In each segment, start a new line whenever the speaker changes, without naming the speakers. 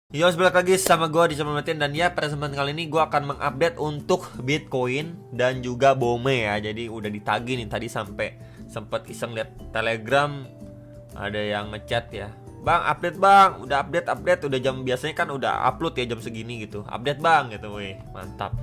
Yo, balik lagi sama gue di channel Martin. Dan ya, pada kesempatan kali ini gue akan mengupdate untuk Bitcoin dan juga BOME ya. Jadi udah ditagih nih, tadi sampai sempat iseng lihat Telegram ada yang ngechat ya, "Bang, update bang, udah update, udah jam biasanya kan udah upload ya jam segini gitu, update bang," gitu. Wih, mantap.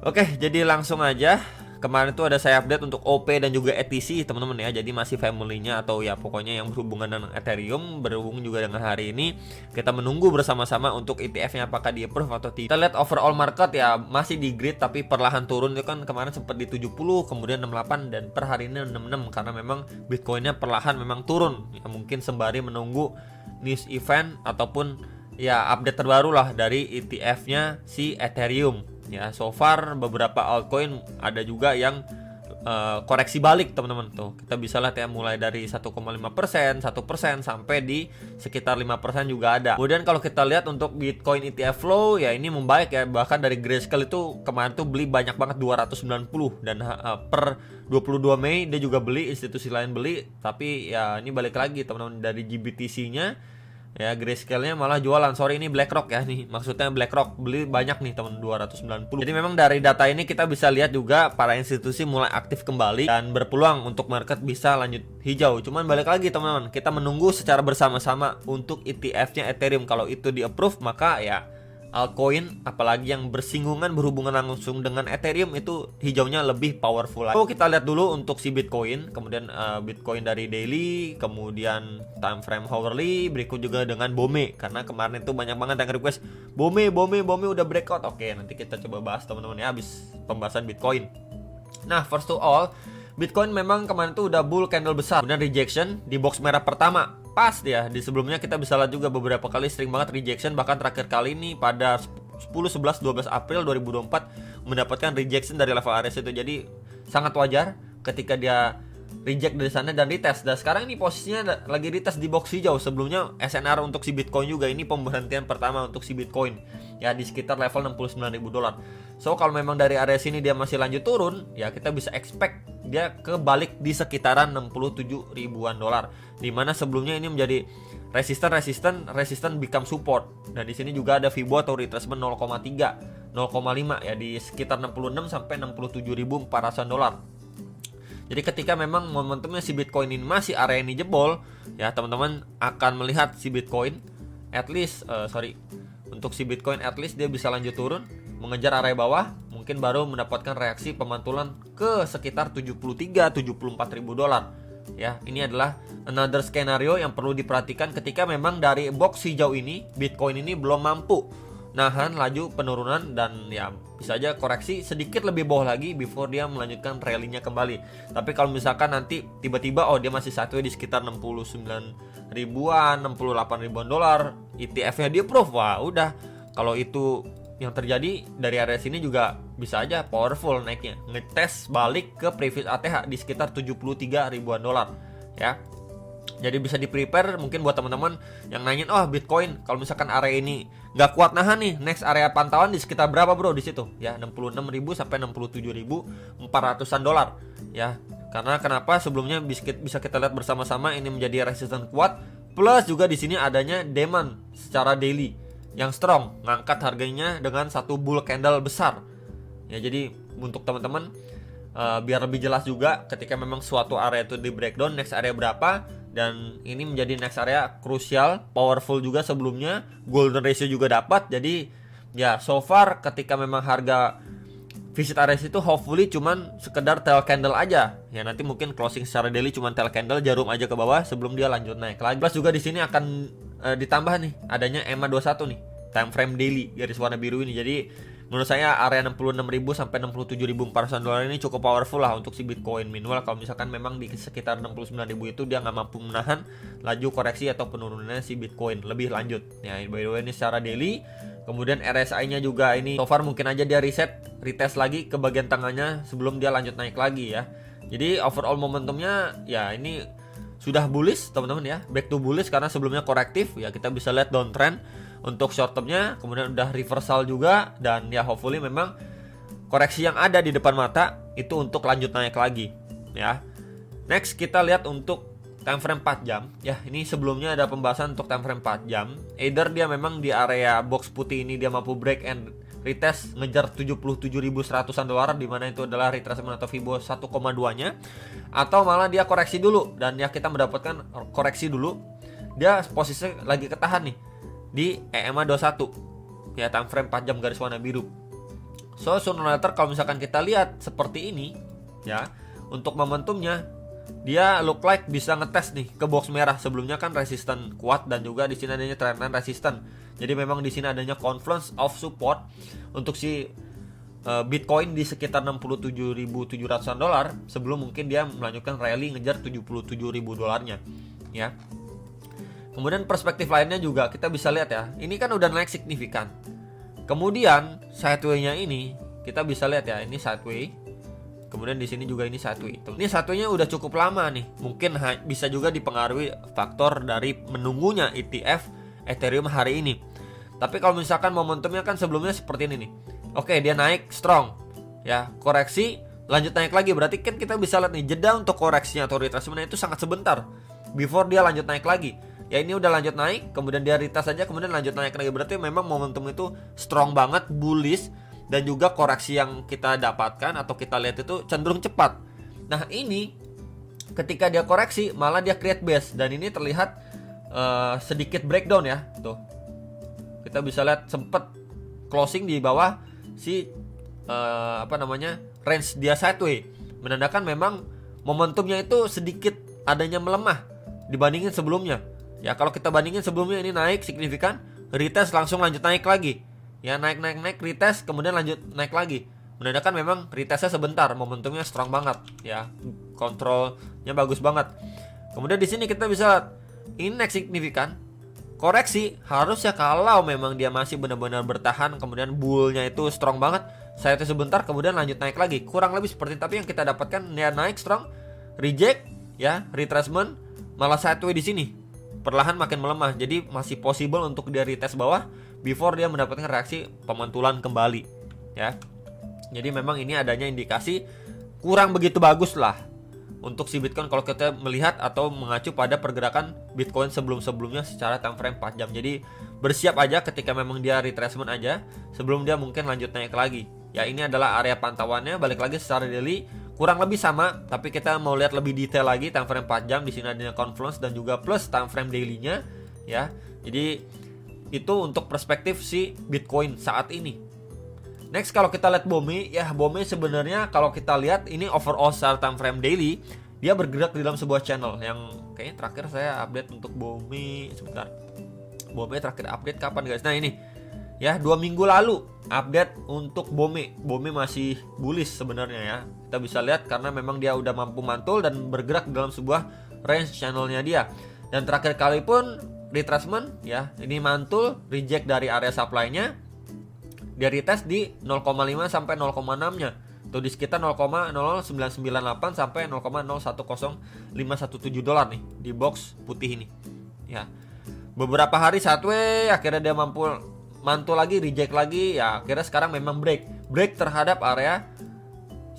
Oke, jadi langsung aja. Kemarin tuh ada saya update untuk OP dan juga ETC teman-teman ya. Jadi masih family-nya atau ya pokoknya yang berhubungan dengan Ethereum. Berhubung juga dengan hari ini kita menunggu bersama-sama untuk ETF-nya apakah di approve atau tidak. Kita lihat overall market ya masih di grid tapi perlahan turun. Itu kan kemarin sempat di 70, kemudian 68, dan per hari ini 66 karena memang Bitcoin-nya perlahan memang turun. Ya, mungkin sembari menunggu news event ataupun ya update terbaru lah dari ETF-nya si Ethereum. Ya, so far beberapa altcoin ada juga yang koreksi balik teman-teman. Tuh kita bisa lihat ya, mulai dari 1,5%, 1% sampai di sekitar 5% juga ada. Kemudian kalau kita lihat untuk Bitcoin ETF flow ya ini membaik ya. Bahkan dari Grayscale itu kemarin tuh beli banyak banget 290, dan per 22 Mei dia juga beli, institusi lain beli. Tapi ya ini balik lagi teman-teman, dari GBTC-nya ya Grayscale-nya malah jualan. Sorry, ini BlackRock ya nih. Maksudnya BlackRock beli banyak nih teman, 290. Jadi memang dari data ini kita bisa lihat juga para institusi mulai aktif kembali dan berpeluang untuk market bisa lanjut hijau. Cuman balik lagi teman-teman, kita menunggu secara bersama-sama untuk ETF-nya Ethereum. Kalau itu di approve maka ya altcoin apalagi yang bersinggungan berhubungan langsung dengan Ethereum itu hijaunya lebih powerful. So kita lihat dulu untuk si Bitcoin, kemudian Bitcoin dari daily, kemudian time frame hourly, berikut juga dengan BOME karena kemarin itu banyak banget yang request BOME udah breakout. Oke, nanti kita coba bahas teman-teman ya habis pembahasan Bitcoin. Nah, first to all, Bitcoin memang kemarin tuh udah bull candle besar, kemudian rejection di box merah pertama. Pas dia, di sebelumnya kita bisa lihat juga beberapa kali sering banget rejection. Bahkan terakhir kali ini pada 10, 11, 12 April 2024 mendapatkan rejection dari level areas itu. Jadi sangat wajar ketika dia reject dari sana dan retest. Dan sekarang ini posisinya lagi retest di box hijau. Sebelumnya SNR untuk si Bitcoin juga, ini pemberhentian pertama untuk si Bitcoin ya di sekitar level $69.000. So kalau memang dari area sini dia masih lanjut turun, ya kita bisa expect dia kebalik di sekitaran 67 ribuan dolar. Dimana sebelumnya ini menjadi resisten become support. Dan di sini juga ada Fibo atau retracement 0,3, 0,5 ya di sekitar 66 sampai 67.400 dolar. Jadi ketika memang momentumnya si Bitcoin ini masih area ini jebol, ya teman-teman akan melihat si Bitcoin at least untuk si Bitcoin at least dia bisa lanjut turun mengejar area bawah, mungkin baru mendapatkan reaksi pemantulan ke sekitar 73-74 ribu dolar. Ya, ini adalah another skenario yang perlu diperhatikan ketika memang dari box hijau ini Bitcoin ini belum mampu nahan laju penurunan dan ya bisa aja koreksi sedikit lebih bawah lagi before dia melanjutkan rally-nya kembali. Tapi kalau misalkan nanti tiba-tiba dia masih satu di sekitar 69 ribuan, 68 ribuan dolar, ETF-nya di approve, wah udah. Kalau itu yang terjadi dari area sini juga bisa aja powerful naiknya, ngetes balik ke previous ATH di sekitar 73 ribuan dolar ya. Jadi bisa di prepare mungkin buat teman-teman yang nanyain, "Oh, Bitcoin kalau misalkan area ini nggak kuat nahan nih, next area pantauan di sekitar berapa bro?" Di situ ya 66.000 sampai 67.400-an dolar ya. Karena kenapa sebelumnya bisa kita lihat bersama-sama ini menjadi resisten kuat, plus juga di sini adanya demand secara daily yang strong, ngangkat harganya dengan satu bull candle besar. Ya, jadi untuk teman-teman biar lebih jelas juga ketika memang suatu area itu di breakdown next area berapa, dan ini menjadi next area krusial, powerful juga sebelumnya, golden ratio juga dapat. Jadi ya so far ketika memang harga visit areas itu hopefully cuman sekedar tail candle aja. Ya nanti mungkin closing secara daily cuman tail candle, jarum aja ke bawah sebelum dia lanjut naik lagi. Plus juga di sini akan ditambah nih adanya EMA 21 nih, time frame daily garis warna biru ini. Jadi menurut saya area 66.000 sampai 67.400 dolar ini cukup powerful lah untuk si Bitcoin. Minimal kalau misalkan memang di sekitar 69.000 itu dia nggak mampu menahan laju koreksi atau penurunannya si Bitcoin lebih lanjut. Ya, by the way ini secara daily. Kemudian RSI-nya juga ini so far mungkin aja dia retest lagi ke bagian tengahnya sebelum dia lanjut naik lagi ya. Jadi overall momentumnya ya ini sudah bullish teman-teman ya, back to bullish karena sebelumnya korektif ya. Kita bisa lihat downtrend untuk short termnya, kemudian udah reversal juga, dan ya hopefully memang koreksi yang ada di depan mata itu untuk lanjut naik lagi ya. Next kita lihat untuk time frame 4 jam ya. Ini sebelumnya ada pembahasan untuk time frame 4 jam. Either dia memang di area box putih ini dia mampu break and retest ngejar 77.100-an dolar, di mana itu adalah retracement atau Fibo 1,2-nya, atau malah dia koreksi dulu dan ya kita mendapatkan koreksi dulu. Dia posisinya lagi ketahan nih di EMA 21 ya, time frame 4 jam garis warna biru. So sooner or later kalau misalkan kita lihat seperti ini ya, untuk momentumnya dia look like bisa ngetes nih ke box merah. Sebelumnya kan resisten kuat dan juga di sini adanya trendline resisten. Jadi memang di sini adanya confluence of support untuk si Bitcoin di sekitar 67.700-an dolar sebelum mungkin dia melanjutkan rally ngejar 77.000 dolarnya ya. Kemudian perspektif lainnya juga kita bisa lihat ya, ini kan udah naik signifikan. Kemudian sideway-nya ini kita bisa lihat ya, ini sideway. Kemudian di sini juga ini sideway. Ini sideway-nya udah cukup lama nih. Mungkin bisa juga dipengaruhi faktor dari menunggunya ETF Ethereum hari ini. Tapi kalau misalkan momentumnya kan sebelumnya seperti ini nih. Oke, dia naik strong. Ya, koreksi lanjut naik lagi. Berarti kan kita bisa lihat nih, jeda untuk koreksinya atau retracement itu sangat sebentar before dia lanjut naik lagi. Ya ini udah lanjut naik, kemudian dia retest saja, kemudian lanjut naik lagi. Berarti memang momentum itu strong banget, bullish. Dan juga koreksi yang kita dapatkan atau kita lihat itu cenderung cepat. Nah ini ketika dia koreksi malah dia create base. Dan ini terlihat sedikit breakdown ya. Tuh, kita bisa lihat sempet closing di bawah si range dia sideway, menandakan memang momentumnya itu sedikit adanya melemah dibandingin sebelumnya. Ya kalau kita bandingin sebelumnya ini naik signifikan, retest langsung lanjut naik lagi. Ya naik retest kemudian lanjut naik lagi, menandakan memang retestnya sebentar, momentumnya strong banget ya, kontrolnya bagus banget. Kemudian di sini kita bisa lihat ini naik signifikan, koreksi harusnya kalau memang dia masih benar-benar bertahan, kemudian bullnya itu strong banget, saya itu sebentar kemudian lanjut naik lagi, kurang lebih seperti. Tapi yang kita dapatkan dia naik strong, reject ya, retracement, malah sideway di sini perlahan makin melemah. Jadi masih possible untuk dia retest bawah before dia mendapatkan reaksi pemantulan kembali ya. Jadi memang ini adanya indikasi kurang begitu bagus lah untuk si Bitcoin kalau kita melihat atau mengacu pada pergerakan Bitcoin sebelum-sebelumnya secara time frame 4 jam. Jadi bersiap aja ketika memang dia retracement aja sebelum dia mungkin lanjut naik lagi. Ya ini adalah area pantauannya, balik lagi secara daily kurang lebih sama, tapi kita mau lihat lebih detail lagi time frame 4 jam. Di sini adanya confluence dan juga plus time frame daily-nya ya. Jadi itu untuk perspektif si Bitcoin saat ini. Next kalau kita lihat BOME, ya BOME sebenarnya kalau kita lihat ini overall secara time frame daily dia bergerak di dalam sebuah channel yang kayaknya terakhir saya update untuk BOME sebentar. BOME terakhir update kapan guys? Nah ini ya 2 minggu lalu update untuk BOME. BOME masih bullish sebenarnya ya. Kita bisa lihat karena memang dia udah mampu mantul dan bergerak dalam sebuah range channelnya dia. Dan terakhir kali pun retracement ya, ini mantul reject dari area supply-nya. Dia retest di 0,5 sampai 0,6-nya. Tuh di sekitar 0,0998 sampai 0,010517 dolar nih di box putih ini. Ya. Beberapa hari sideway akhirnya dia mampu mantul lagi, reject lagi ya, akhirnya sekarang memang break terhadap area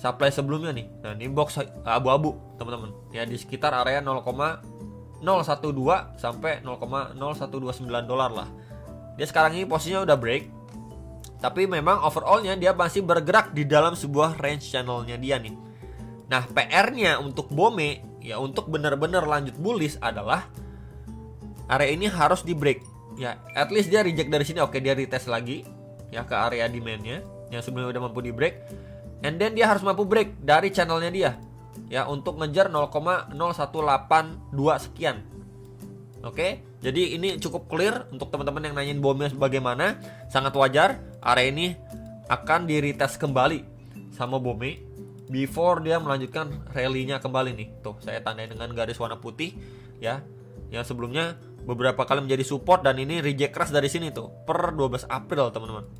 supply sebelumnya nih. Nah, ini box abu-abu, teman-teman. Ya di sekitar area 0,012 sampai 0,0129 dolar lah. Dia sekarang ini posisinya udah break. Tapi memang overallnya dia masih bergerak di dalam sebuah range channelnya dia nih. Nah, PR-nya untuk BOME ya untuk benar-benar lanjut bullish adalah area ini harus di break. Ya, at least dia reject dari sini. Oke, dia retest lagi ya ke area demand-nya yang sebelumnya udah mampu di break. And then dia harus mampu break dari channelnya dia. Ya, untuk ngejar 0,0182 sekian. Oke, jadi ini cukup clear untuk teman-teman yang nanyain BOME bagaimana. Sangat wajar area ini akan di retest kembali sama BOME before dia melanjutkan rally-nya kembali nih. Tuh, saya tandai dengan garis warna putih ya. Yang sebelumnya beberapa kali menjadi support dan ini reject keras dari sini tuh per 12 April, teman-teman.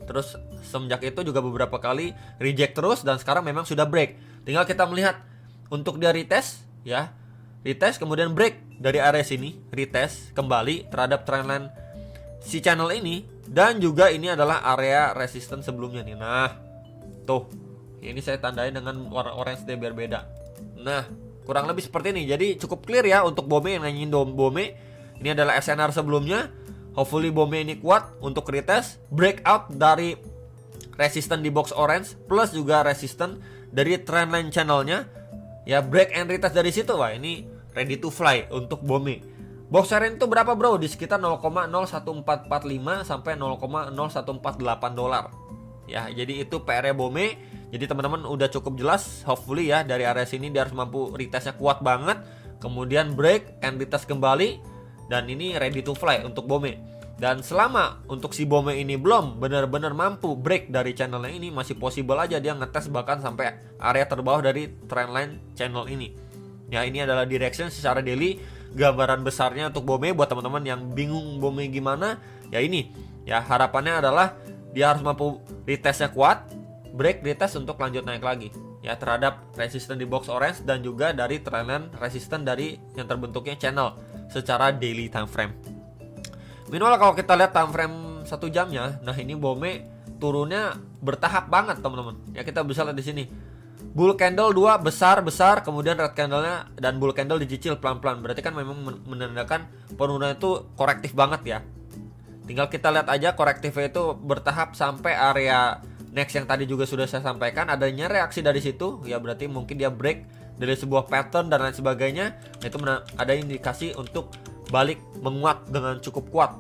Terus semenjak itu juga beberapa kali reject terus dan sekarang memang sudah break. Tinggal kita melihat untuk dia retest ya. Retest kemudian break dari area sini, retest kembali terhadap trendline si channel ini dan juga ini adalah area resistance sebelumnya nih. Nah, tuh. Ini saya tandai dengan warna orange deh biar beda. Nah, kurang lebih seperti ini. Jadi cukup clear ya untuk BOME yang nanyain BOME. Ini adalah SNR sebelumnya. Hopefully BOME ini kuat untuk retest, breakout dari resisten di box orange plus juga resisten dari trendline channelnya. Ya break and retest dari situ, wah ini ready to fly untuk BOME. Box orange itu berapa bro? Di sekitar 0,01445 sampai 0,0148 dolar. Ya, jadi itu PR-nya BOME. Jadi teman-teman udah cukup jelas, hopefully ya dari area sini dia harus mampu retestnya kuat banget, kemudian break and retest kembali, dan ini ready to fly untuk BOME. Dan selama untuk si BOME ini belum benar-benar mampu break dari channelnya ini, masih possible aja dia ngetes bahkan sampai area terbawah dari trendline channel ini. Ya, ini adalah direction secara daily, gambaran besarnya untuk BOME. Buat teman-teman yang bingung BOME gimana, ya ini ya harapannya adalah dia harus mampu retestnya kuat, break retest untuk lanjut naik lagi ya terhadap resisten di box orange dan juga dari trendline resisten dari yang terbentuknya channel secara daily time frame. Minimal kalau kita lihat time frame 1 jamnya, nah ini BOME turunnya bertahap banget teman-teman. Ya kita bisa lihat di sini. Bull candle 2 besar, kemudian red candle-nya dan bull candle dicicil pelan-pelan. Berarti kan memang menandakan penurunan itu korektif banget ya. Tinggal kita lihat aja korektifnya itu bertahap sampai area next yang tadi juga sudah saya sampaikan. Adanya reaksi dari situ, ya berarti mungkin dia break dari sebuah pattern dan lain sebagainya. Itu ada indikasi untuk balik menguat dengan cukup kuat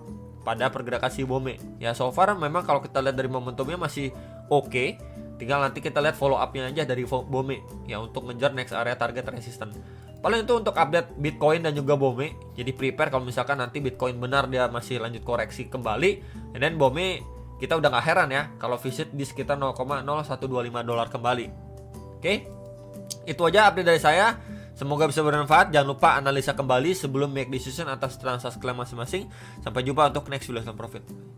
pada pergerakan si BOME. Ya so far memang kalau kita lihat dari momentumnya masih oke. Tinggal nanti kita lihat follow up-nya aja dari BOME ya untuk ngejar next area target resisten. Paling itu untuk update Bitcoin dan juga BOME. Jadi prepare kalau misalkan nanti Bitcoin benar dia masih lanjut koreksi kembali, dan then BOME kita udah gak heran ya kalau visit di sekitar 0,0125 dolar kembali. Oke, itu aja update dari saya. Semoga bisa bermanfaat. Jangan lupa analisa kembali sebelum make decision atas transaksi klaim masing-masing. Sampai jumpa untuk next video profit.